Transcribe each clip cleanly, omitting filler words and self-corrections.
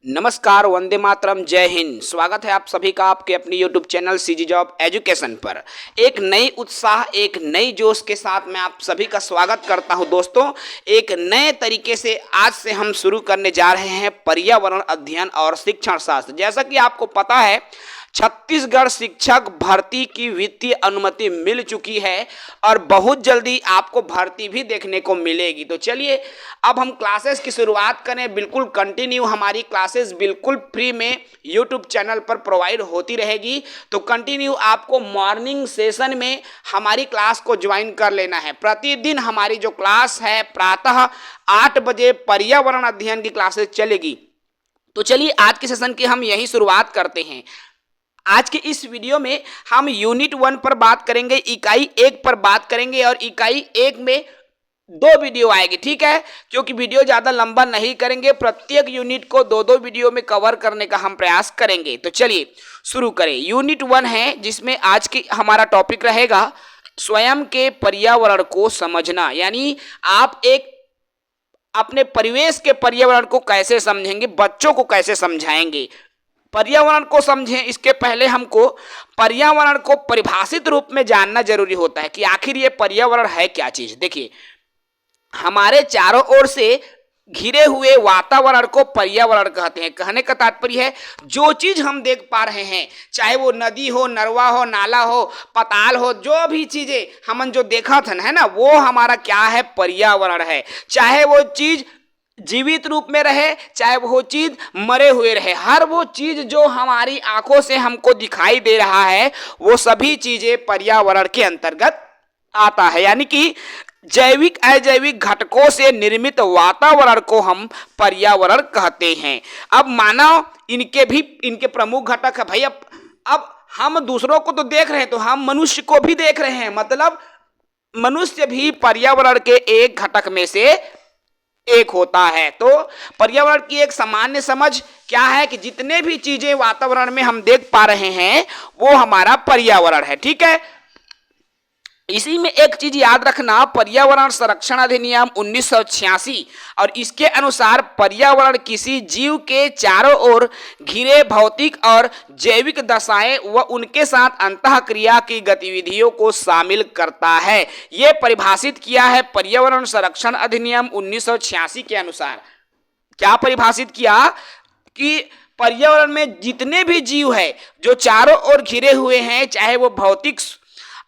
नमस्कार, वंदे मातरम, जय हिंद। स्वागत है आप सभी का आपके अपने YouTube channel CG job education पर। एक नई उत्साह, एक नई जोश के साथ मैं आप सभी का स्वागत करता हूं। दोस्तों, एक नए तरीके से आज से हम शुरू करने जा रहे हैं पर्यावरण अध्ययन और शिक्षण शास्त्र। जैसा कि आपको पता है, छत्तीसगढ़ शिक्षक भर्ती की वित्तीय अनुमति मिल चुकी है और बहुत जल्दी आपको भर्ती भी देखने को मिलेगी। तो चलिए अब हम क्लासेस की शुरुआत करें। बिल्कुल कंटिन्यू हमारी क्लासेस बिल्कुल फ्री में यूट्यूब चैनल पर प्रोवाइड होती रहेगी। तो कंटिन्यू आपको मॉर्निंग सेशन में हमारी क्लास को ज्वाइन कर लेना है। प्रतिदिन हमारी जो क्लास है प्रातः 8 बजे पर्यावरण अध्ययन की क्लासेस चलेगी। तो चलिए आज के सेशन की हम यही शुरुआत करते हैं। आज के इस वीडियो में हम यूनिट 1 पर बात करेंगे, इकाई 1 पर बात करेंगे और इकाई 1 में 2 वीडियो आएगी, ठीक है। क्योंकि वीडियो ज़्यादा लंबा नहीं करेंगे, प्रत्येक यूनिट को 2-2 वीडियो में कवर करने का हम प्रयास करेंगे। तो चलिए शुरू करें। यूनिट 1 है जिसमें आज की हमारा टॉपिक रहेगा स्वयं के पर्यावरण को समझना। यानी आप एक अपने परिवेश के पर्यावरण को कैसे समझेंगे, बच्चों को कैसे समझाएंगे, पर्यावरण को समझें। इसके पहले हमको पर्यावरण को परिभाषित रूप में जानना जरूरी होता है कि आखिर ये पर्यावरण है क्या चीज। देखिए, हमारे चारों ओर से घिरे हुए वातावरण को पर्यावरण कहते हैं। कहने का तात्पर्य है जो चीज हम देख पा रहे हैं, चाहे वो नदी हो, नरवा हो, नाला हो, पताल हो, जो भी चीजें हमन जो देखा था है ना, वो हमारा क्या है, पर्यावरण है। चाहे वो चीज जीवित रूप में रहे, चाहे वो चीज मरे हुए रहे, हर वो चीज जो हमारी आंखों से हमको दिखाई दे रहा है वो सभी चीजें पर्यावरण के अंतर्गत आता है। यानी कि जैविक अजैविक घटकों से निर्मित वातावरण को हम पर्यावरण कहते हैं। अब मानव इनके प्रमुख घटक है भाई। अब हम दूसरों को तो देख रहे हैं, तो हम मनुष्य को भी देख रहे हैं, मतलब मनुष्य भी पर्यावरण के एक घटक में से एक होता है। तो पर्यावरण की एक सामान्य समझ क्या है कि जितने भी चीजें वातावरण में हम देख पा रहे हैं वो हमारा पर्यावरण है, ठीक है। इसी में एक चीज याद रखना, पर्यावरण संरक्षण अधिनियम 1986 और इसके अनुसार पर्यावरण किसी जीव के चारों ओर घिरे भौतिक और जैविक दशाएं व उनके साथ अंतःक्रिया की गतिविधियों को शामिल करता है। यह परिभाषित किया है पर्यावरण संरक्षण अधिनियम 1986 के अनुसार। क्या परिभाषित किया कि पर्यावरण में जितने भी जीव है जो चारों ओर घिरे हुए हैं, चाहे वो भौतिक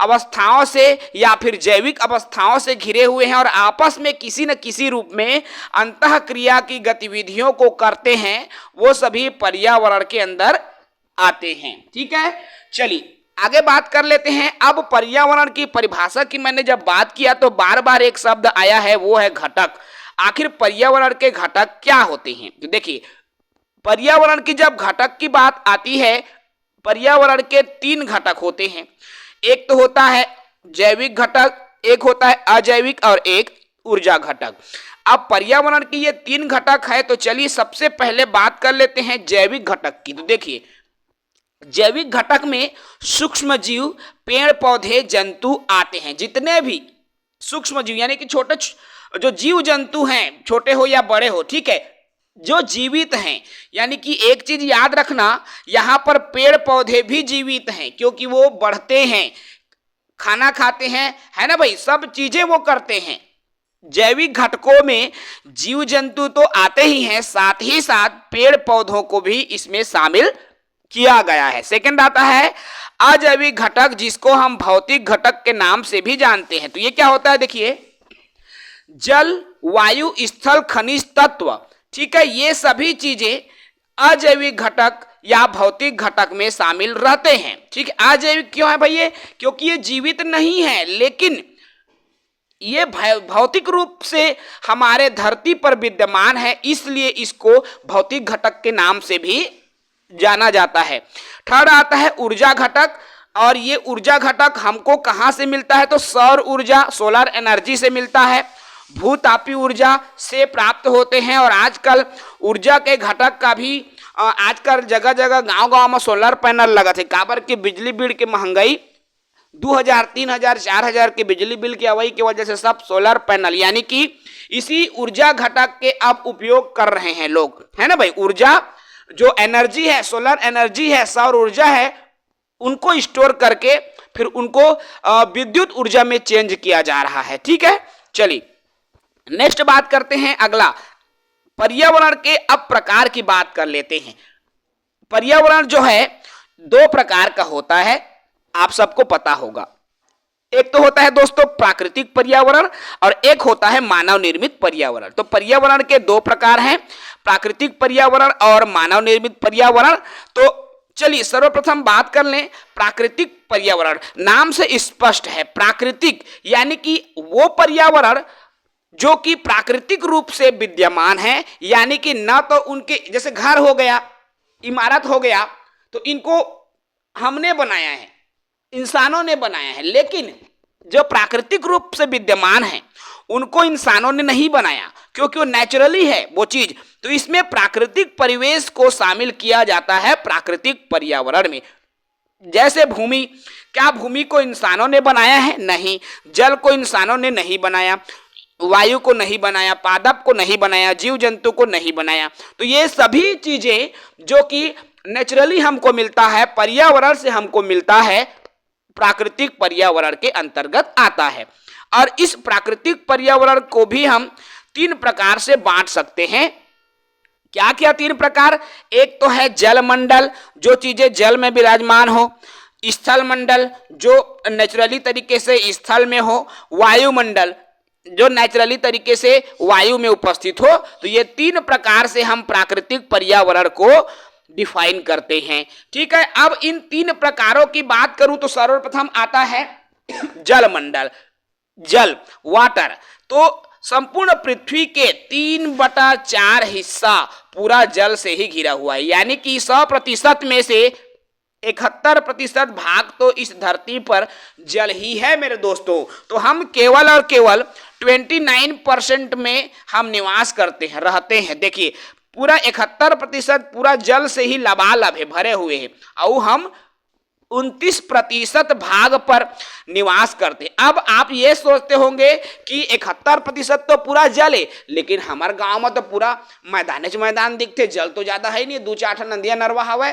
अवस्थाओं से या फिर जैविक अवस्थाओं से घिरे हुए हैं और आपस में किसी न किसी रूप में अंतःक्रिया की गतिविधियों को करते हैं, वो सभी पर्यावरण के अंदर आते हैं, ठीक है। चलिए आगे बात कर लेते हैं। अब पर्यावरण की परिभाषा की मैंने जब बात किया तो बार बार एक शब्द आया है, वो है घटक। आखिर पर्यावरण के घटक क्या होते हैं? तो देखिए, पर्यावरण की जब घटक की बात आती है, पर्यावरण के 3 घटक होते हैं। एक तो होता है जैविक घटक, एक होता है अजैविक और एक ऊर्जा घटक। अब पर्यावरण की ये 3 घटक है, तो चलिए सबसे पहले बात कर लेते हैं जैविक घटक की। तो देखिए, जैविक घटक में सूक्ष्म जीव, पेड़ पौधे, जंतु आते हैं। जितने भी सूक्ष्म जीव यानी कि छोटे जो जीव जंतु हैं, छोटे हो या बड़े हो, ठीक है, जो जीवित हैं। यानी कि एक चीज याद रखना, यहां पर पेड़ पौधे भी जीवित हैं क्योंकि वो बढ़ते हैं, खाना खाते हैं, है ना भाई, सब चीजें वो करते हैं। जैविक घटकों में जीव जंतु तो आते ही हैं, साथ ही साथ पेड़ पौधों को भी इसमें शामिल किया गया है। सेकंड आता है अजैविक घटक, जिसको हम भौतिक घटक के नाम से भी जानते हैं। तो ये क्या होता है? देखिए, जल, वायु, स्थल, खनिज तत्व, ठीक है, ये सभी चीजें अजैविक घटक या भौतिक घटक में शामिल रहते हैं, ठीक है। अजैविक क्यों है भाई? ये क्योंकि ये जीवित नहीं है, लेकिन ये भौतिक रूप से हमारे धरती पर विद्यमान है, इसलिए इसको भौतिक घटक के नाम से भी जाना जाता है। थर्ड आता है ऊर्जा घटक, और ये ऊर्जा घटक हमको कहां से मिलता है? तो सौर ऊर्जा, सोलर एनर्जी से मिलता है, भूतापीय ऊर्जा से प्राप्त होते हैं। और आजकल ऊर्जा के घटक का भी आजकल जगह जगह गांव-गांव में सोलर पैनल लगा थे। काबर की बिजली बिल की महंगाई 2000, 3000, 4000 के बिजली बिल की अवधि की वजह से सब सोलर पैनल यानी कि इसी ऊर्जा घटक के अब उपयोग कर रहे हैं लोग, है ना भाई। ऊर्जा जो एनर्जी है, सोलर एनर्जी है, सौर ऊर्जा है, उनको स्टोर करके फिर उनको विद्युत ऊर्जा में चेंज किया जा रहा है। ठीक है, चलिए नेक्स्ट बात करते हैं। अगला पर्यावरण के अब प्रकार की बात कर लेते हैं। पर्यावरण जो है दो प्रकार का होता है, आप सबको पता होगा। एक तो होता है दोस्तों प्राकृतिक पर्यावरण और एक होता है मानव निर्मित पर्यावरण। तो पर्यावरण के दो प्रकार हैं, प्राकृतिक पर्यावरण और मानव निर्मित पर्यावरण। तो चलिए सर्वप्रथम बात कर लें प्राकृतिक पर्यावरण। नाम से स्पष्ट है, प्राकृतिक यानी कि वो पर्यावरण जो कि प्राकृतिक रूप से विद्यमान है, यानी कि ना तो उनके जैसे घर हो गया, इमारत हो गया, तो इनको हमने बनाया है, इंसानों ने बनाया है, लेकिन जो प्राकृतिक रूप से विद्यमान है उनको इंसानों ने नहीं बनाया, क्योंकि वो नेचुरली है वो चीज। तो इसमें प्राकृतिक परिवेश को शामिल किया जाता है प्राकृतिक पर्यावरण में। जैसे भूमि, क्या भूमि को इंसानों ने बनाया है? नहीं। जल को इंसानों ने नहीं बनाया, वायु को नहीं बनाया, पादप को नहीं बनाया, जीव जंतु को नहीं बनाया। तो ये सभी चीजें जो कि नेचुरली हमको मिलता है, पर्यावरण से हमको मिलता है, प्राकृतिक पर्यावरण के अंतर्गत आता है। और इस प्राकृतिक पर्यावरण को भी हम तीन प्रकार से बांट सकते हैं। क्या क्या तीन प्रकार? एक तो है जलमंडल, जो चीजें जल में विराजमान हो, स्थल मंडल जो नेचुरली तरीके से स्थल में हो, वायुमंडल जो नेचुरली तरीके से वायु में उपस्थित हो। तो ये तीन प्रकार से हम प्राकृतिक पर्यावरण को डिफाइन करते हैं। ठीक है, अब इन तीन प्रकारों की बात करूं तो सर्वप्रथम आता है जलमंडल, जल, वाटर। तो संपूर्ण पृथ्वी के 3/4 हिस्सा पूरा जल से ही घिरा हुआ है, यानी कि 100% में से 71% भाग तो इस धरती पर जल ही है मेरे दोस्तों। तो हम केवल और केवल 29% में हम निवास करते हैं, रहते हैं। देखिए पूरा 71% पूरा जल से ही लबालब है, भरे हुए हैं, और हम 29% भाग पर निवास करते हैं। अब आप ये सोचते होंगे कि 71% तो पूरा जल है, लेकिन हमारे गांव में तो पूरा मैदान दिखते, जल तो ज्यादा है नहीं, 2-4 नदियां नरवा हवा,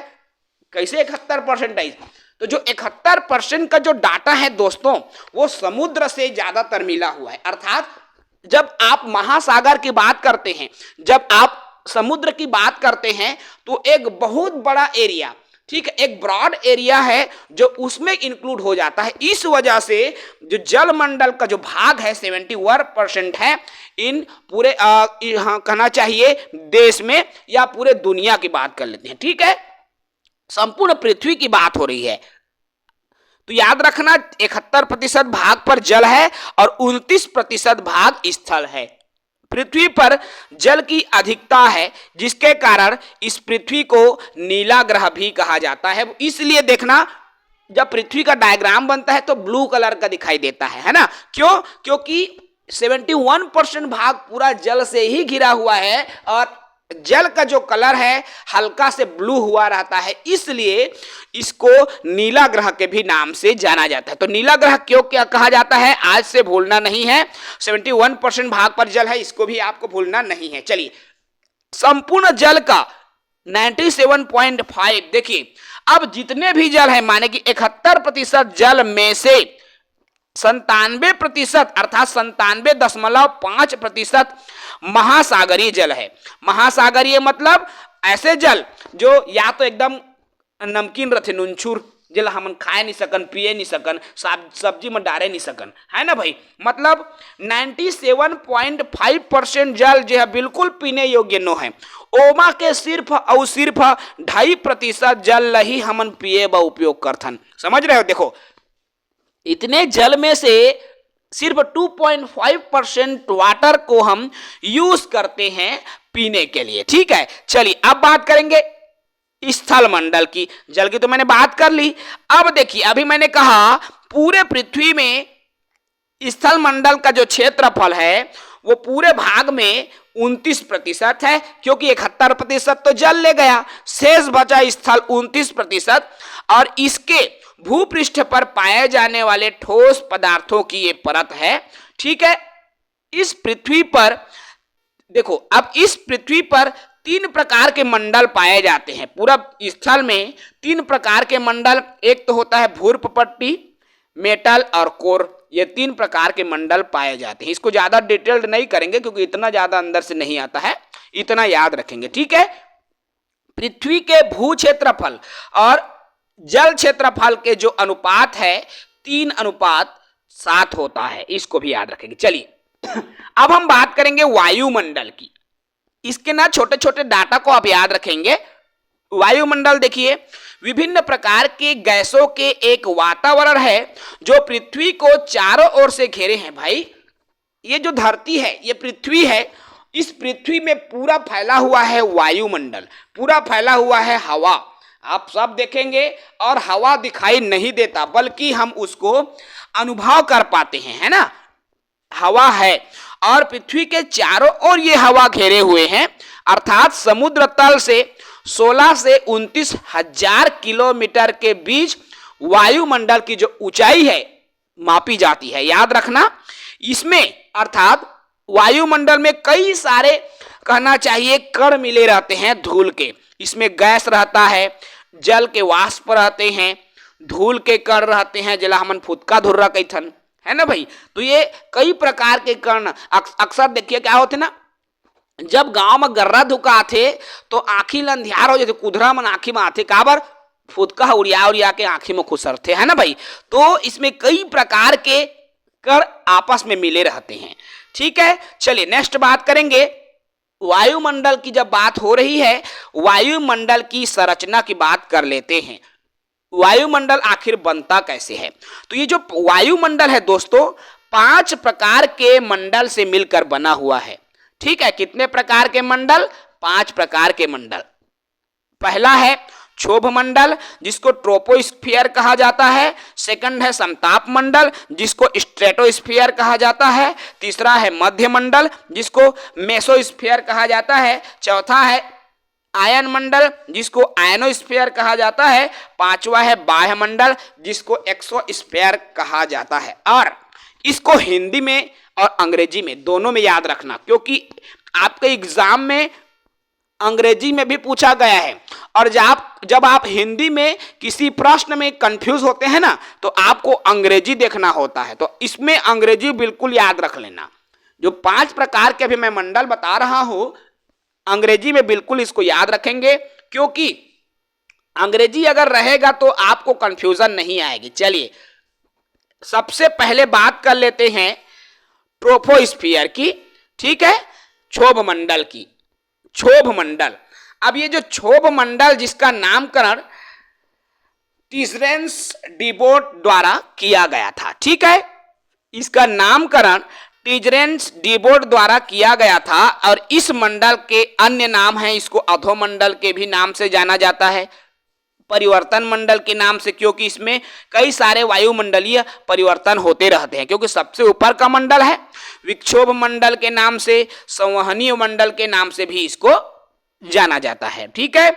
कैसे 71% है? तो जो 71% का जो डाटा है दोस्तों, वो समुद्र से ज्यादातर मिला हुआ है। अर्थात जब आप महासागर की बात करते हैं, जब आप समुद्र की बात करते हैं, तो एक बहुत बड़ा एरिया, ठीक है, एक ब्रॉड एरिया है जो उसमें इंक्लूड हो जाता है। इस वजह से जो जलमंडल का जो भाग है 71% है इन पूरे कहना चाहिए देश में या पूरे दुनिया की बात कर लेते हैं। ठीक है, संपूर्ण पृथ्वी की बात हो रही है। तो याद रखना 71% भाग पर जल है और 29% भाग स्थल है। पृथ्वी पर जल की अधिकता है, जिसके कारण इस पृथ्वी को नीला ग्रह भी कहा जाता है। इसलिए देखना जब पृथ्वी का डायग्राम बनता है तो ब्लू कलर का दिखाई देता है ना? क्यों? क्योंकि 71% भाग पूरा जल से ही घिरा हुआ है और जल का जो कलर है हल्का से ब्लू हुआ रहता है, इसलिए इसको नीला ग्रह के भी नाम से जाना जाता है। तो नीला ग्रह क्यों क्या कहा जाता है, आज से भूलना नहीं है। 71% भाग पर जल है, इसको भी आपको भूलना नहीं है। चलिए संपूर्ण जल का 97.5, देखिए अब जितने भी जल है, माने कि 71% जल में से 97% अर्थात 97.5% महासागरीय जल है। महासागरीय मतलब ऐसे जल जो या तो एकदम नमकीन रहते, नुनछुर जल हम खाए नहीं सकन, पिए नहीं सकन, सब्जी में डाले नहीं सकन, है ना भाई? मतलब 97.5% जल जो है बिल्कुल पीने योग्य न है। ओमा के सिर्फ और सिर्फ 2.5% जल ही हमन पिए व उपयोग करथन। समझ रहे हो? देखो इतने जल में से सिर्फ 2.5% वाटर को हम यूज करते हैं पीने के लिए। ठीक है, चलिए अब बात करेंगे स्थल मंडल की। जल की तो मैंने बात कर ली। अब देखिए अभी मैंने कहा पूरे पृथ्वी में स्थल मंडल का जो क्षेत्रफल है वो पूरे भाग में 29% है, क्योंकि 71% तो जल ले गया, शेष बचा स्थल 29%। और इसके भूपृष्ठ पर पाए जाने वाले ठोस पदार्थों की ये परत है। ठीक है, इस पृथ्वी पर देखो, अब इस पृथ्वी पर तीन प्रकार के मंडल पाए जाते हैं पूरा स्थल में। तीन प्रकार के मंडल, एक तो होता है भूर्प पट्टी, मेटल और कोर। ये तीन प्रकार के मंडल पाए जाते हैं। इसको ज्यादा डिटेल्ड नहीं करेंगे क्योंकि इतना ज्यादा अंदर से नहीं आता है, इतना याद रखेंगे, ठीक है। पृथ्वी के भू क्षेत्रफल और जल क्षेत्रफल के जो अनुपात है 3:7 होता है, इसको भी याद रखेंगे। चलिए अब हम बात करेंगे वायुमंडल की। इसके ना छोटे छोटे डाटा को आप याद रखेंगे। वायुमंडल देखिए, विभिन्न प्रकार के गैसों के एक वातावरण है जो पृथ्वी को चारों ओर से घेरे हैं। भाई ये जो धरती है, ये पृथ्वी है, इस पृथ्वी में पूरा फैला हुआ है वायुमंडल, पूरा फैला हुआ है हवा। आप सब देखेंगे और हवा दिखाई नहीं देता बल्कि हम उसको अनुभव कर पाते हैं, है ना। हवा है और पृथ्वी के चारों ओर ये हवा घेरे हुए हैं, अर्थात समुद्र तल से 16 से 29 हजार किलोमीटर के बीच वायुमंडल की जो ऊंचाई है मापी जाती है। याद रखना, इसमें अर्थात वायुमंडल में कई सारे, कहना चाहिए, कण मिले रहते हैं धूल के। इसमें गैस रहता है, जल के वाष्प रहते हैं, धूल के कण रहते हैं, जला हमन फुदका धुर्रा कैथन, है ना भाई। तो ये कई प्रकार के कण अक्सर देखिए क्या होते ना, जब गांव में गर्रा धुका आथे तो आंखी ल अंधियार हो जाते, कुधरा मन आंखी में आथे, काबर फुदका उड़िया उड़िया के आंखी में खुसरते, है ना भाई। तो इसमें कई प्रकार के कण आपस में मिले रहते हैं, ठीक है। चलिए नेक्स्ट बात करेंगे वायुमंडल की। जब बात हो रही है वायुमंडल की संरचना की बात कर लेते हैं। वायुमंडल आखिर बनता कैसे है? तो ये जो वायुमंडल है दोस्तों 5 प्रकार के मंडल से मिलकर बना हुआ है, ठीक है। कितने प्रकार के मंडल? 5 प्रकार के मंडल। पहला है क्षोभ मंडल जिसको ट्रोपोस्फियर कहा जाता है। सेकंड है समताप मंडल जिसको स्ट्रेटोस्फियर कहा जाता है। तीसरा है मध्य मंडल जिसको मेसोस्फियर कहा जाता है। चौथा है आयन मंडल जिसको आयनोस्फीयर कहा जाता है। पांचवा है बाह्य मंडल जिसको एक्सोस्फीयर कहा जाता है। और इसको हिंदी में और अंग्रेजी में दोनों में याद रखना, क्योंकि आपके एग्जाम में अंग्रेजी में भी पूछा गया है। और जब आप हिंदी में किसी प्रश्न में कंफ्यूज होते हैं ना, तो आपको अंग्रेजी देखना होता है। तो इसमें अंग्रेजी बिल्कुल याद रख लेना। जो 5 प्रकार के अभी मैं मंडल बता रहा हूं, अंग्रेजी में बिल्कुल इसको याद रखेंगे, क्योंकि अंग्रेजी अगर रहेगा तो आपको कंफ्यूजन नहीं आएगी। चलिए सबसे पहले बात कर लेते हैं ट्रोपोस्फियर की, ठीक है, क्षोभ मंडल की। क्षोभ मंडल, अब ये जो क्षोभ मंडल जिसका नामकरण टिजरेंस डीबोट द्वारा किया गया था, ठीक है, इसका नामकरण टिजरेंस डीबोट द्वारा किया गया था। और इस मंडल के अन्य नाम हैं, इसको अधोमंडल के भी नाम से जाना जाता है, परिवर्तन मंडल के नाम से, क्योंकि इसमें कई सारे वायुमंडलीय परिवर्तन होते रहते हैं, क्योंकि सबसे ऊपर का मंडल है। विक्षोभ मंडल के नाम से, संवहनीय मंडल के नाम से भी इसको जाना जाता है, ठीक है।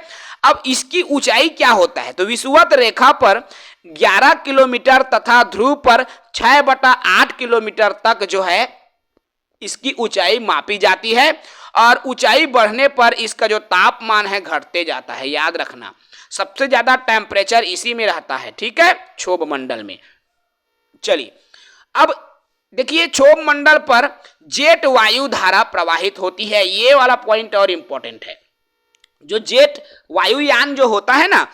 अब इसकी ऊंचाई क्या होता है? तो विषुवत रेखा पर 11 किलोमीटर तथा ध्रुव पर 6/8 किलोमीटर तक जो है इसकी ऊंचाई मापी जाती है। और ऊंचाई बढ़ने पर इसका जो तापमान है घटते जाता है। याद रखना, सबसे ज्यादा टेम्परेचर इसी में रहता है, ठीक है, क्षोभ मंडल में। चलिए अब देखिए, क्षोभ मंडल पर जेट वायु धारा प्रवाहित होती है। ये वाला पॉइंट और इंपॉर्टेंट है। जो जेट वायुयान जो होता है ना,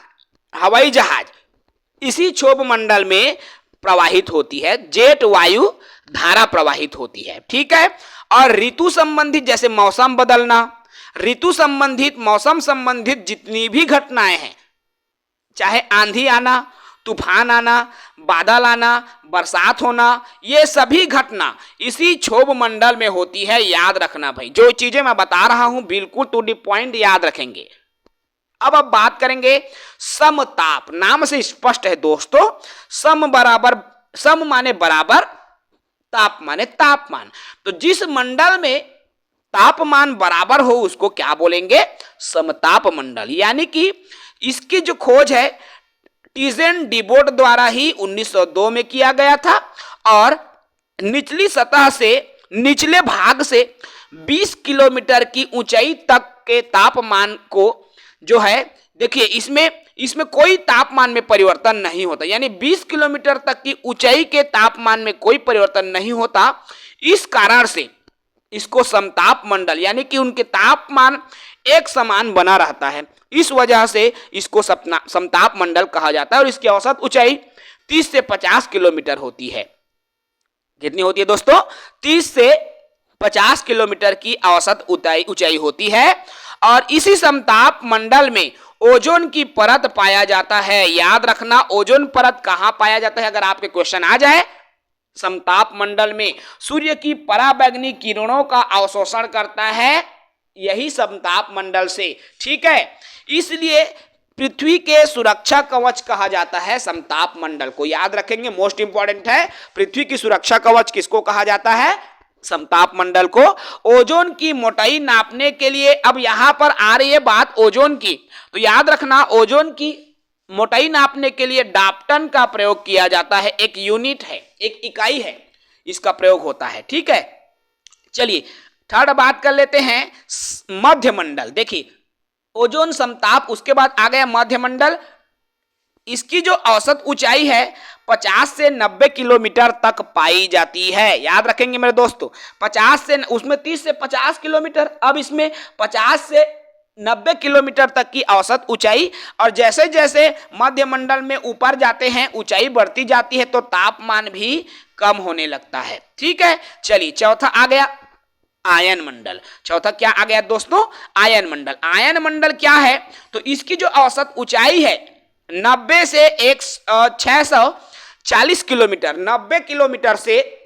हवाई जहाज, इसी क्षोभ मंडल में प्रवाहित होती है, जेट वायु धारा प्रवाहित होती है, ठीक है। और ऋतु संबंधित, जैसे मौसम बदलना, ऋतु संबंधित, मौसम संबंधित जितनी भी घटनाएं हैं, चाहे आंधी आना, तूफान आना, बादल आना, बरसात होना, ये सभी घटना इसी क्षोभ मंडल में होती है। याद रखना भाई, जो चीजें मैं बता रहा हूं बिल्कुल टू द पॉइंट याद रखेंगे। अब बात करेंगे समताप। नाम से स्पष्ट है दोस्तों, सम बराबर, सम माने बराबर, ताप माने तापमान। तो जिस मंडल में तापमान बराबर हो उसको क्या बोलेंगे? समताप मंडल। यानी कि इसकी जो खोज है टिजरेंस डीबोट द्वारा ही 1902 में किया गया था। और निचली सतह से, निचले भाग से 20 किलोमीटर की ऊंचाई तक के तापमान को जो है, देखिए इसमें कोई तापमान में परिवर्तन नहीं होता, यानी 20 किलोमीटर तक की ऊंचाई के तापमान में कोई परिवर्तन नहीं होता। इस कारण से इसको समताप मंडल, यानी कि उनके तापमान एक समान बना रहता है, इस वजह से इसको समताप मंडल कहा जाता है। और इसकी औसत ऊंचाई 30 से 50 किलोमीटर होती है। कितनी होती है दोस्तों? 30 से 50 किलोमीटर की औसत ऊंचाई होती है। और इसी समताप मंडल में ओजोन की परत पाया जाता है। याद रखना, ओजोन परत कहां पाया जाता है? अगर आपके क्वेश्चन आ जाए, समताप मंडल में सूर्य की पराबैंगनी किरणों का अवशोषण करता है, यही समताप मंडल से। ठीक है, इसलिए पृथ्वी के सुरक्षा कवच कहा जाता है समताप मंडल को। याद रखेंगे, मोस्ट इंपॉर्टेंट है, पृथ्वी की सुरक्षा कवच किसको कहा जाता है? समताप मंडल को। ओजोन की मोटाई नापने के लिए, अब यहां पर आ रही है बात ओजोन की, तो याद रखना ओजोन की मोटाई नापने के लिए डाप्टन का प्रयोग किया जाता है। एक यूनिट है, एक इकाई है, इसका प्रयोग होता है। ठीक है, चलिए थर्ड बात कर लेते हैं, मध्य मंडल। देखिए ओजोन समताप, उसके बाद आ गया मध्य मंडल। इसकी जो औसत ऊंचाई है 50 से 90 किलोमीटर तक पाई जाती है। याद रखेंगे मेरे दोस्तों, 50 से, उसमें 30 से 50 किलोमीटर, अब इसमें 50 से 90 किलोमीटर तक की औसत ऊंचाई। और जैसे जैसे मध्य मंडल में ऊपर जाते हैं, ऊंचाई बढ़ती जाती है, तो तापमान भी कम होने लगता है। ठीक है, चलिए चौथा आ गया आयन मंडल। चौथा क्या आ गया दोस्तों? आयन मंडल। आयन मंडल क्या है? तो इसकी जो औसत ऊंचाई है 90 से 640 किलोमीटर, 90 किलोमीटर से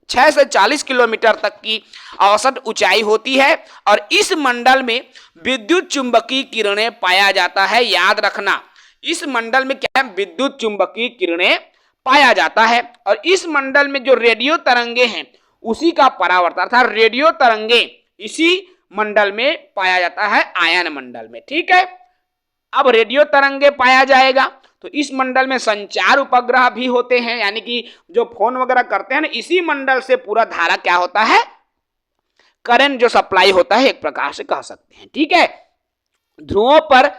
6 से 40 किलोमीटर तक की औसत ऊंचाई होती है। और इस मंडल में विद्युत चुंबकीय किरणें पाया जाता है। याद रखना, इस मंडल में क्या है? विद्युत चुंबकीय किरणें पाया जाता है। और इस मंडल में जो रेडियो तरंगे हैं, उसी का परावर्तन, अर्थात रेडियो तरंगे इसी मंडल में पाया जाता है, आयन मंडल में। ठीक है, अब रेडियो तरंगे पाया जाएगा, तो इस मंडल में संचार उपग्रह भी होते हैं, यानी कि जो फोन वगैरह करते हैं ना, इसी मंडल से पूरा धारा क्या होता है? करंट जो सप्लाई होता है, एक प्रकार से कह सकते हैं। ठीक है, ध्रुवों पर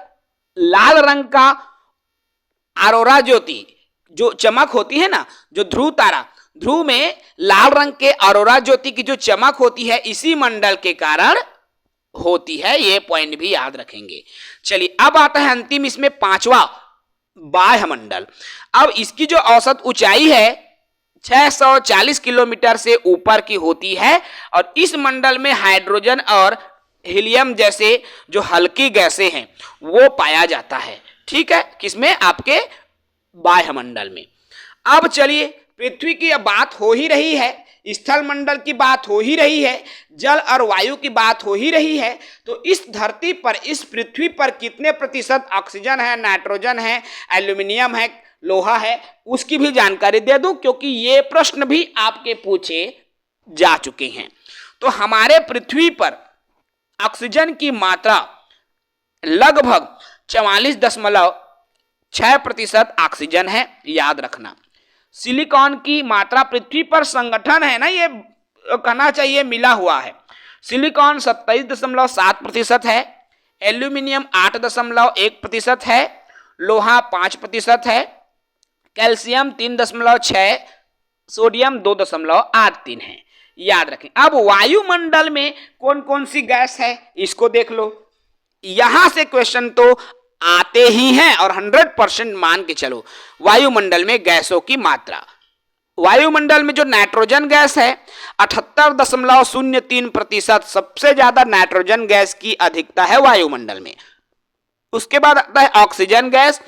लाल रंग का अरोरा ज्योति जो चमक होती है ना, जो ध्रुव तारा, ध्रुव में लाल रंग के अरोरा ज्योति की जो चमक होती है, इसी मंडल के कारण होती है। ये पॉइंट भी याद रखेंगे। चलिए अब आता है अंतिम, इसमें पांचवा, बाह्य मंडल। अब इसकी जो औसत ऊंचाई है 640 किलोमीटर से ऊपर की होती है। और इस मंडल में हाइड्रोजन और हीलियम जैसे जो हल्की गैसें हैं वो पाया जाता है। ठीक है, किसमें? आपके बाह्य मंडल में। अब चलिए, पृथ्वी की अब बात हो ही रही है, स्थल मंडल की बात हो ही रही है, जल और वायु की बात हो ही रही है, तो इस धरती पर, इस पृथ्वी पर कितने प्रतिशत ऑक्सीजन है, नाइट्रोजन है, एल्यूमिनियम है, लोहा है, उसकी भी जानकारी दे दूं, क्योंकि ये प्रश्न भी आपके पूछे जा चुके हैं। तो हमारे पृथ्वी पर ऑक्सीजन की मात्रा लगभग 44.6% ऑक्सीजन है। याद रखना, सिलिकॉन की मात्रा पृथ्वी पर संगठन है ना, ये कहना चाहिए मिला हुआ है। सिलिकॉन 27.7% है, एल्यूमिनियम 8.1% है, लोहा 5% है, कैल्शियम 3.6, सोडियम 2.83 है। याद रखें। अब वायुमंडल में कौन कौन सी गैस है, इसको देख लो। यहां से क्वेश्चन तो आते ही हैं, और 100% मान के चलो। वायुमंडल में गैसों की मात्रा, वायुमंडल में जो नाइट्रोजन गैस है 78.03%, सबसे ज्यादा नाइट्रोजन गैस की अधिकता है वायुमंडल में। उसके बाद आता है ऑक्सीजन गैस,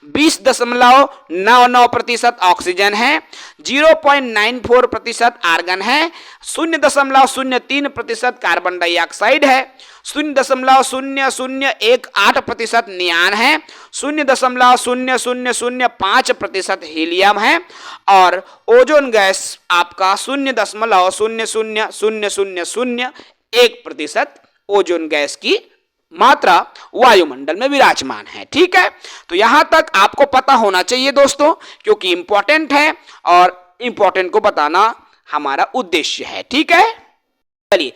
20.99% ऑक्सीजन है, 0.94% आर्गन है, 0.03% कार्बन डाइऑक्साइड है, 0.0018% नियान है, 0.0005% हीलियम है, और ओजोन गैस आपका 0.00001% ओजोन गैस की मात्रा वायुमंडल में विराजमान है। ठीक है, तो यहां तक आपको पता होना चाहिए दोस्तों, क्योंकि इंपॉर्टेंट है और इंपॉर्टेंट को बताना हमारा उद्देश्य है। ठीक है, चलिए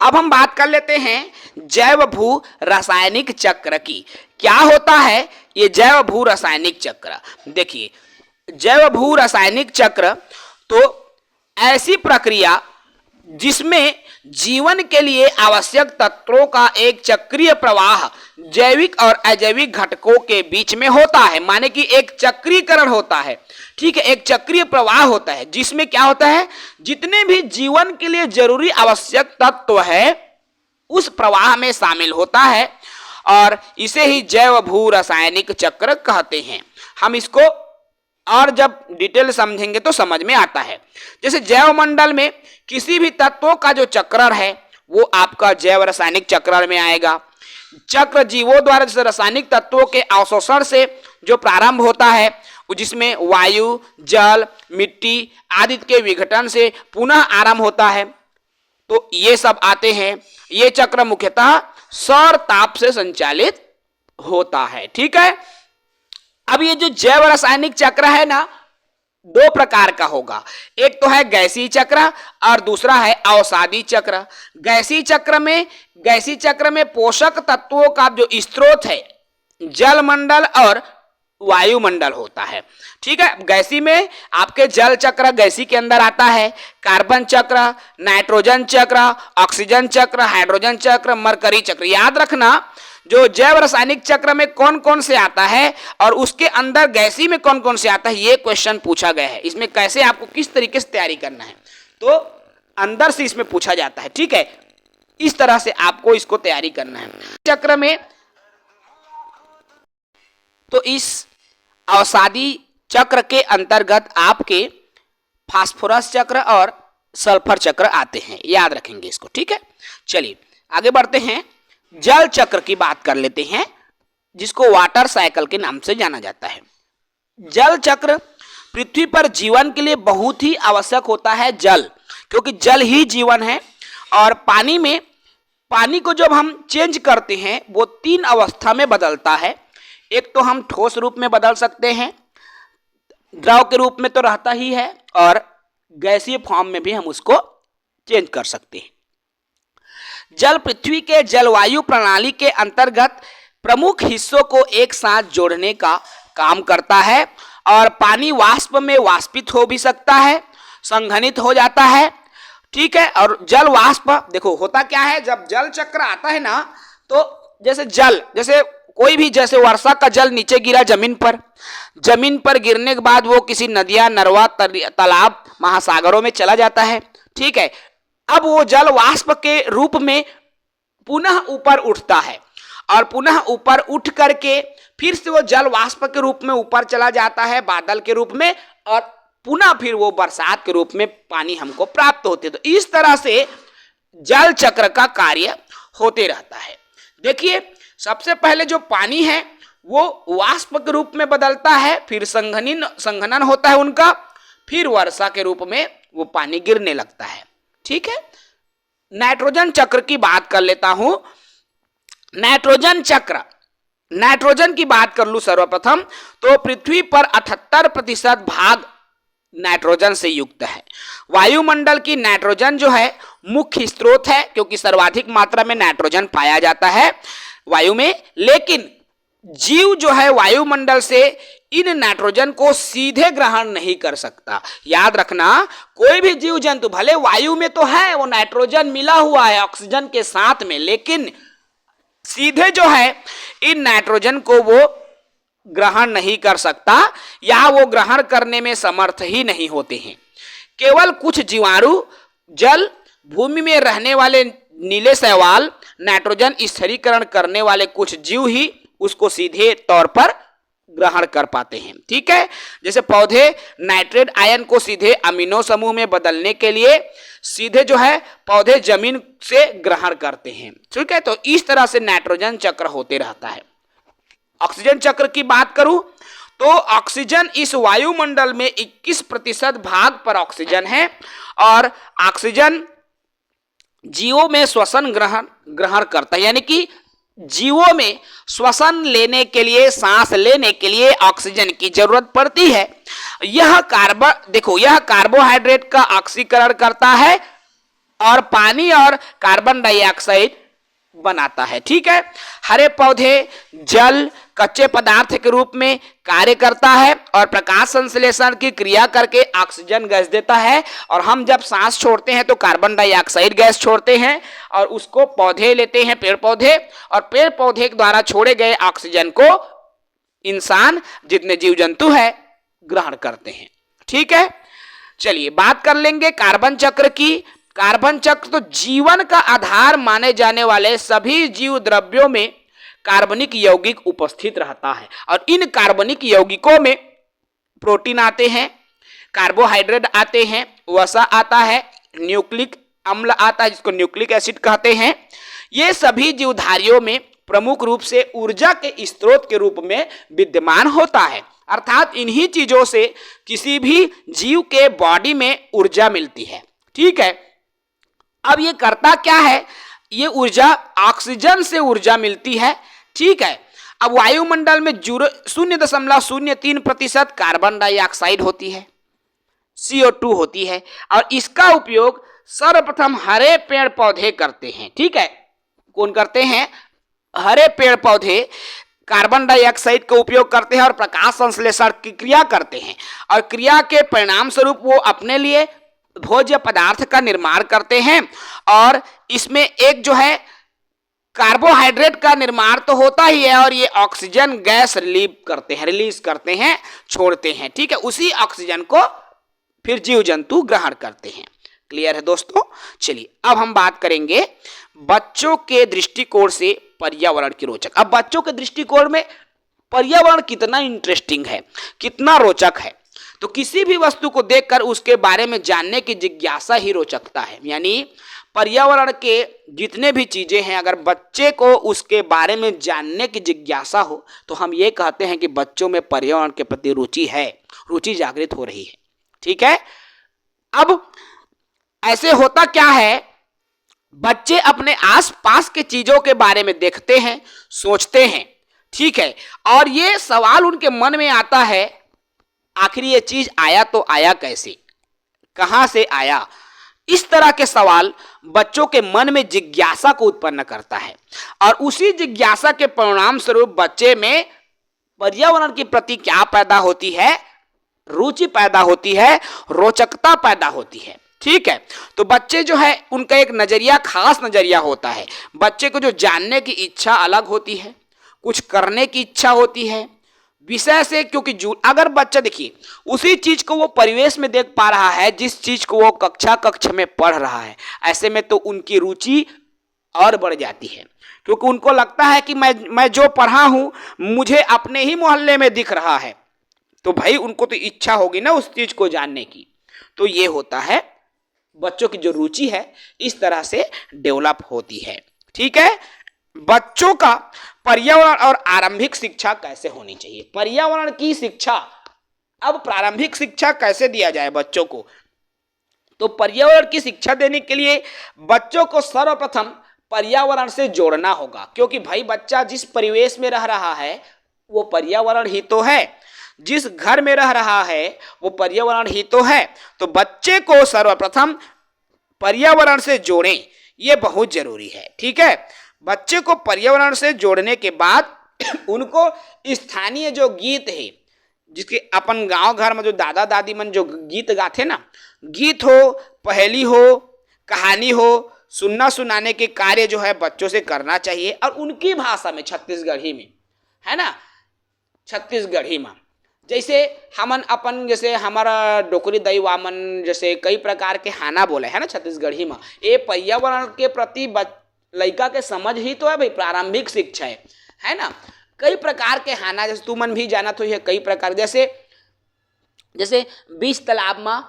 अब हम बात कर लेते हैं जैव भू रासायनिक चक्र की। क्या होता है ये जैव भू रासायनिक चक्र? देखिए, जैव भू रासायनिक चक्र तो ऐसी प्रक्रिया जिसमें जीवन के लिए आवश्यक तत्वों का एक चक्रीय प्रवाह जैविक और अजैविक घटकों के बीच में होता है। माने कि एक चक्रीकरण होता है, ठीक है, एक चक्रीय प्रवाह होता है जिसमें क्या होता है, जितने भी जीवन के लिए जरूरी आवश्यक तत्व है उस प्रवाह में शामिल होता है और इसे ही जैव भू रासायनिक चक्र कहते हैं। हम इसको और जब डिटेल समझेंगे तो समझ में आता है। जैसे जैव मंडल में किसी भी तत्वों का जो चक्रण है वो आपका जैव रासायनिक चक्रण में आएगा। चक्र जीवों द्वारा जैसे रासायनिक तत्वों के अवशोषण से जो प्रारंभ होता है, जिसमें वायु, जल, मिट्टी आदि के विघटन से पुनः आरंभ होता है, तो ये सब आते हैं। ये चक्र मुख्यतः सौर ताप से संचालित होता है, ठीक है। अब ये जो जैव रासायनिक चक्र है ना, दो प्रकार का होगा। एक तो है गैसीय चक्र और दूसरा है अवसादी चक्र। गैसीय चक्र में पोषक तत्वों का जो स्रोत है जल मंडल और वायुमंडल होता है, ठीक है। गैसी में आपके जल चक्र गैसी के अंदर आता है, कार्बन चक्र, नाइट्रोजन चक्र, ऑक्सीजन चक्र, हाइड्रोजन चक्र, मरकरी चक्र। याद रखना जो जैव रासायनिक चक्र में कौन कौन से आता है और उसके अंदर गैसी में कौन कौन से आता है, ये क्वेश्चन पूछा गया है। इसमें कैसे आपको किस तरीके से तैयारी करना है तो अंदर से इसमें पूछा जाता है, ठीक है। इस तरह से आपको इसको तैयारी करना है। चक्र में तो इस अवसादी चक्र के अंतर्गत आपके फास्फोरस चक्र और सल्फर चक्र आते हैं, याद रखेंगे इसको, ठीक है। चलिए आगे बढ़ते हैं। जल चक्र की बात कर लेते हैं जिसको वाटर साइकिल के नाम से जाना जाता है। जल चक्र पृथ्वी पर जीवन के लिए बहुत ही आवश्यक होता है जल, क्योंकि जल ही जीवन है। और पानी को जब हम चेंज करते हैं वो तीन अवस्था में बदलता है। एक तो हम ठोस रूप में बदल सकते हैं, द्रव के रूप में तो रहता ही है, और गैसीय फॉर्म में भी हम उसको चेंज कर सकते हैं। जल पृथ्वी के जलवायु प्रणाली के अंतर्गत प्रमुख हिस्सों को एक साथ जोड़ने का काम करता है और पानी वाष्प में वाष्पित हो भी सकता है, संघनित हो जाता है, ठीक है। और जल वाष्प देखो होता क्या है, जब जल चक्र आता है ना, तो जैसे कोई भी, जैसे वर्षा का जल नीचे गिरा जमीन पर गिरने के बाद वो किसी नदियां, नरवा, तालाब, महासागरों में चला जाता है, ठीक है। अब वो जल वाष्प के रूप में पुनः ऊपर उठता है और पुनः ऊपर उठ करके फिर से वो जल वाष्प के रूप में ऊपर चला जाता है बादल के रूप में, और पुनः फिर वो बरसात के रूप में पानी हमको प्राप्त होते। तो इस तरह से जल चक्र का कार्य होते रहता है। देखिए, सबसे पहले जो पानी है वो वाष्प के रूप में बदलता है, फिर संघनन होता है उनका, फिर वर्षा के रूप में वो पानी गिरने लगता है, ठीक है। नाइट्रोजन चक्र की बात कर लेता हूं। नाइट्रोजन की बात कर लूं सर्वप्रथम, तो पृथ्वी पर 78% भाग नाइट्रोजन से युक्त है। वायुमंडल की नाइट्रोजन जो है मुख्य स्रोत है, क्योंकि सर्वाधिक मात्रा में नाइट्रोजन पाया जाता है वायु में। लेकिन जीव जो है वायुमंडल से इन नाइट्रोजन को सीधे ग्रहण नहीं कर सकता। याद रखना, कोई भी जीव जंतु भले वायु में तो है, वो नाइट्रोजन मिला हुआ है ऑक्सीजन के साथ में, लेकिन सीधे जो है इन नाइट्रोजन को वो ग्रहण नहीं कर सकता, या वो ग्रहण करने में समर्थ ही नहीं होते हैं। केवल कुछ जीवाणु, जल, भूमि में रहने वाले नीले शैवाल, नाइट्रोजन स्थिरीकरण करने वाले कुछ जीव ही उसको सीधे तौर पर ग्रहण कर पाते हैं, ठीक है। जैसे पौधे नाइट्रेट आयन को सीधे अमीनो समूह में बदलने के लिए सीधे जो है पौधे जमीन से ग्रहण करते हैं, ठीक है। तो इस तरह से नाइट्रोजन चक्र होते रहता है। ऑक्सीजन चक्र की बात करूं तो ऑक्सीजन इस वायुमंडल में 21% भाग पर ऑक्सीजन है, और ऑक्सीजन जीवों में श्वसन ग्रहण करता है, यानी कि जीवों में श्वसन लेने के लिए, सांस लेने के लिए ऑक्सीजन की जरूरत पड़ती है। यह कार्बोहाइड्रेट का ऑक्सीकरण करता है और पानी और कार्बन डाइऑक्साइड बनाता है। ठीक है, हरे पौधे जल कच्चे पदार्थ के रूप में कार्य करता है और प्रकाश संश्लेषण की क्रिया करके ऑक्सीजन गैस देता है, और हम जब सांस छोड़ते हैं तो कार्बन डाइऑक्साइड गैस छोड़ते हैं और उसको पौधे लेते हैं, पेड़ पौधे, और पेड़ पौधे के द्वारा छोड़े गए ऑक्सीजन को इंसान जितने जीव जंतु है ग्रहण करते हैं। ठीक है, चलिए बात कर लेंगे कार्बन चक्र की। कार्बन चक्र तो जीवन का आधार माने जाने वाले सभी जीव द्रव्यों में कार्बनिक यौगिक उपस्थित रहता है, और इन कार्बनिक यौगिकों में प्रोटीन आते हैं, कार्बोहाइड्रेट आते हैं, वसा आता है, न्यूक्लिक अम्ल आता है जिसको न्यूक्लिक एसिड कहते हैं। ये सभी जीवधारियों में प्रमुख रूप से ऊर्जा के स्रोत के रूप में विद्यमान होता है, अर्थात इन्हीं चीजों से किसी भी जीव के बॉडी में ऊर्जा मिलती है। ठीक है, अब ये करता क्या है, ये ऊर्जा ऑक्सीजन से ऊर्जा मिलती है। ठीक है, अब वायुमंडल में 0.03% कार्बन डाइऑक्साइड होती है, CO2 होती है, और इसका उपयोग सर्वप्रथम हरे पेड़ पौधे करते हैं। ठीक है, कौन करते हैं, हरे पेड़ पौधे कार्बन डाइऑक्साइड का उपयोग करते हैं और प्रकाश संश्लेषण की क्रिया करते हैं, और क्रिया के परिणाम स्वरूप वो अपने लिए भोज्य पदार्थ का निर्माण करते हैं, और इसमें एक जो है कार्बोहाइड्रेट का निर्माण तो होता ही है, और ये ऑक्सीजन गैस रिलीज करते हैं, छोड़ते हैं। ठीक है, उसी ऑक्सीजन को फिर जीव जंतु ग्रहण करते हैं। क्लियर है दोस्तों? चलिए अब हम बात करेंगे बच्चों के दृष्टिकोण से पर्यावरण की रोचक। अब बच्चों के दृष्टिकोण में पर्यावरण कितना इंटरेस्टिंग है, कितना रोचक है, तो किसी भी वस्तु को देखकर उसके बारे में जानने की जिज्ञासा ही रोचकता है। यानी पर्यावरण के जितने भी चीजें हैं, अगर बच्चे को उसके बारे में जानने की जिज्ञासा हो तो हम ये कहते हैं कि बच्चों में पर्यावरण के प्रति रुचि है, रुचि जागृत हो रही है। ठीक है, अब ऐसे होता क्या है, बच्चे अपने आसपास के चीजों के बारे में देखते हैं, सोचते हैं। ठीक है, और ये सवाल उनके मन में आता है, आखिर ये चीज आया तो आया कैसे, कहां से आया। इस तरह के सवाल बच्चों के मन में जिज्ञासा को उत्पन्न करता है, और उसी जिज्ञासा के परिणाम स्वरूप बच्चे में पर्यावरण के प्रति क्या पैदा होती है, रुचि पैदा होती है, रोचकता पैदा होती है। ठीक है, तो बच्चे जो है उनका एक नजरिया, खास नजरिया होता है। बच्चे को जो जानने की इच्छा अलग होती है, कुछ करने की इच्छा होती है विषय से, क्योंकि अगर बच्चा देखिए उसी चीज को वो परिवेश में देख पा रहा है जिस चीज को वो कक्षा में पढ़ रहा है, ऐसे में तो उनकी रुचि और बढ़ जाती है, क्योंकि उनको लगता है कि मैं जो पढ़ा हूं मुझे अपने ही मोहल्ले में दिख रहा है, तो भाई उनको तो इच्छा होगी ना उस चीज को जानने की। तो ये होता है बच्चों की जो रुचि है इस तरह से डेवलप होती है। ठीक है, बच्चों का पर्यावरण और आरंभिक शिक्षा कैसे होनी चाहिए, पर्यावरण की शिक्षा। अब प्रारंभिक शिक्षा कैसे दिया जाए बच्चों को, तो पर्यावरण की शिक्षा देने के लिए बच्चों को सर्वप्रथम पर्यावरण से जोड़ना होगा, क्योंकि भाई बच्चा जिस परिवेश में रह रहा है वो पर्यावरण ही तो है, जिस घर में रह रहा है वो पर्यावरण ही तो है। तो बच्चे को सर्वप्रथम पर्यावरण से जोड़ें, ये बहुत जरूरी है। ठीक है, बच्चे को पर्यावरण से जोड़ने के बाद उनको स्थानीय जो गीत है, जिसके अपन गांव घर में जो दादा दादी मन जो गीत गाते ना, गीत हो, पहेली हो, कहानी हो, सुनना सुनाने के कार्य जो है बच्चों से करना चाहिए, और उनकी भाषा में, छत्तीसगढ़ी में, है ना, छत्तीसगढ़ी में। जैसे हमन अपन, जैसे हमारा डोकरी दई वामन, जैसे कई प्रकार के हाना बोले है ना छत्तीसगढ़ी में, ये पर्यावरण के प्रति लड़का के समझ ही तो है भाई, प्रारंभिक शिक्षा है ना। कई प्रकार के हाना, जैसे तू मन भी जाना तो है, कई प्रकार, जैसे 20 तालाब में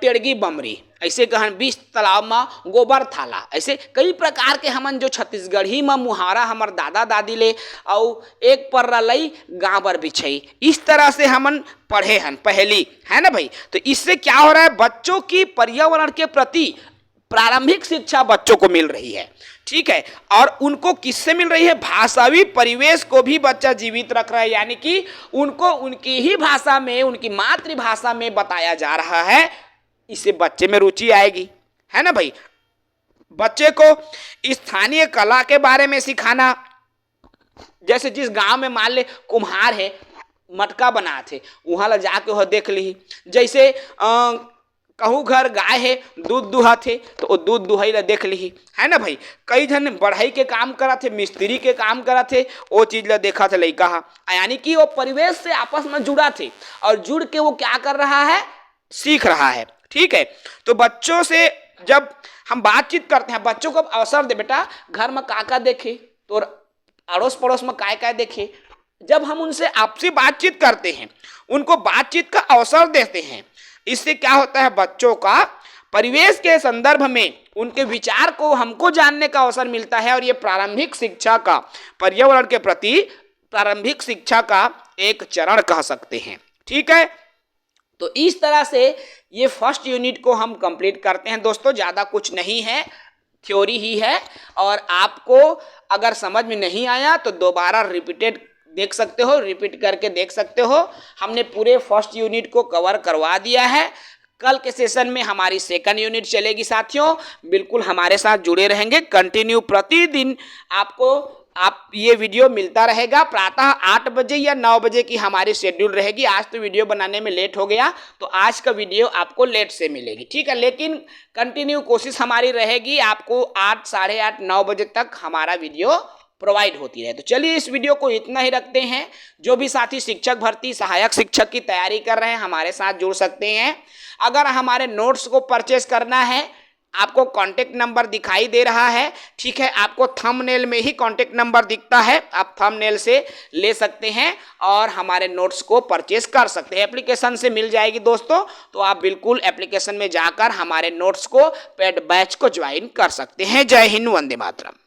टेड़गी बमरी, ऐसे कहन 20 तालाब में गोबर थाला, ऐसे कई प्रकार के हमन जो छत्तीसगढ़ी में मुहारा हमर दादा दादी ले, और एक पर रलई गाँव पर बिछई, इस तरह से हमन पढ़े हन पहली, है ना भाई। तो इससे क्या हो रहा है, बच्चों की पर्यावरण के प्रति प्रारंभिक शिक्षा बच्चों को मिल रही है। ठीक है, और उनको किससे मिल रही है, भाषावी परिवेश को भी बच्चा जीवित रख रहा है, यानी कि उनको उनकी ही भाषा में, उनकी मातृभाषा में बताया जा रहा है, इससे बच्चे में रुचि आएगी, है ना भाई। बच्चे को स्थानीय कला के बारे में सिखाना, जैसे जिस गांव में मान ले कुम्हार है, मटका बना थे, वहां ला जाके वह देख ली। जैसे कहूँ घर गाय है, दूध दुहा थे तो वो दूध दुहाई ला देख ली, है ना भाई। कई जन बढ़ई के काम करा थे, मिस्त्री के काम करा थे, वो चीज ला देखा था लड़का हा। यानी कि वो परिवेश से आपस में जुड़ा थे और जुड़ के वो क्या कर रहा है, सीख रहा है। ठीक है, तो बच्चों से जब हम बातचीत करते हैं, बच्चों को अवसर दे, बेटा घर में काका देखे तो अड़ोस पड़ोस में काय काय देखे। जब हम उनसे आपसी बातचीत करते हैं, उनको बातचीत का अवसर देते हैं, इससे क्या होता है, बच्चों का परिवेश के संदर्भ में उनके विचार को हमको जानने का अवसर मिलता है। और ये प्रारंभिक शिक्षा का, पर्यावरण के प्रति प्रारंभिक शिक्षा का एक चरण कह सकते हैं। ठीक है, तो इस तरह से ये फर्स्ट यूनिट को हम कंप्लीट करते हैं दोस्तों। ज़्यादा कुछ नहीं है, थ्योरी ही है। और आपको अगर समझ में नहीं आया तो दोबारा रिपीटेड देख सकते हो, रिपीट करके देख सकते हो। हमने पूरे फर्स्ट यूनिट को कवर करवा दिया है। कल के सेशन में हमारी सेकंड यूनिट चलेगी साथियों। बिल्कुल हमारे साथ जुड़े रहेंगे, कंटिन्यू प्रतिदिन आप ये वीडियो मिलता रहेगा। प्रातः 8 बजे या 9 बजे की हमारी शेड्यूल रहेगी। आज तो वीडियो बनाने में लेट हो गया तो आज का वीडियो आपको लेट से मिलेगी। ठीक है, लेकिन कंटिन्यू कोशिश हमारी रहेगी आपको 8, साढ़े 8, 9 बजे तक हमारा वीडियो प्रोवाइड होती रहे। तो चलिए इस वीडियो को इतना ही रखते हैं। जो भी साथी शिक्षक भर्ती, सहायक शिक्षक की तैयारी कर रहे हैं, हमारे साथ जुड़ सकते हैं। अगर हमारे नोट्स को परचेस करना है, आपको कांटेक्ट नंबर दिखाई दे रहा है। ठीक है, आपको थंबनेल में ही कांटेक्ट नंबर दिखता है, आप थंबनेल से ले सकते हैं और हमारे नोट्स को परचेस कर सकते हैं। एप्लीकेशन से मिल जाएगी दोस्तों, तो आप बिल्कुल एप्लीकेशन में जाकर हमारे नोट्स को, पेड बैच को ज्वाइन कर सकते हैं। जय हिंद, वंदे मातरम।